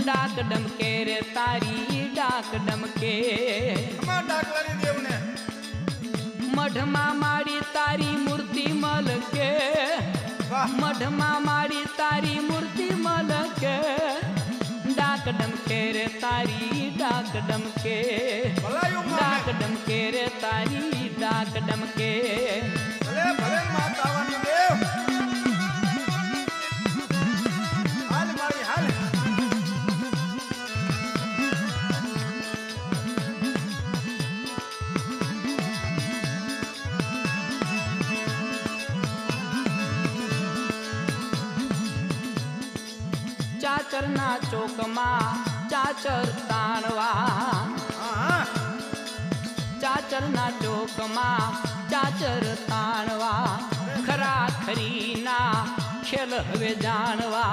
ડાક ડમકે રે તારી ડાક ડમકે ડાકલાની દેવને મઢમાં માડી તારી મૂર્તિ મલકે મઢમાં માડી તારી મૂર્તિ મલકે ડાક ડમકે રે તારી ડાક ડમકે ડાક ડમકે રે તારી ડાક ડમકે ભલે ભલે માતાવાની દેવ હાલ મારી હાલ ચાચરના ચોકમાં ચાચર તાણવા ચાચરના ચોકમાં ચાચર તાણવા ખરા ખરીના ખેલ હવે જાણવા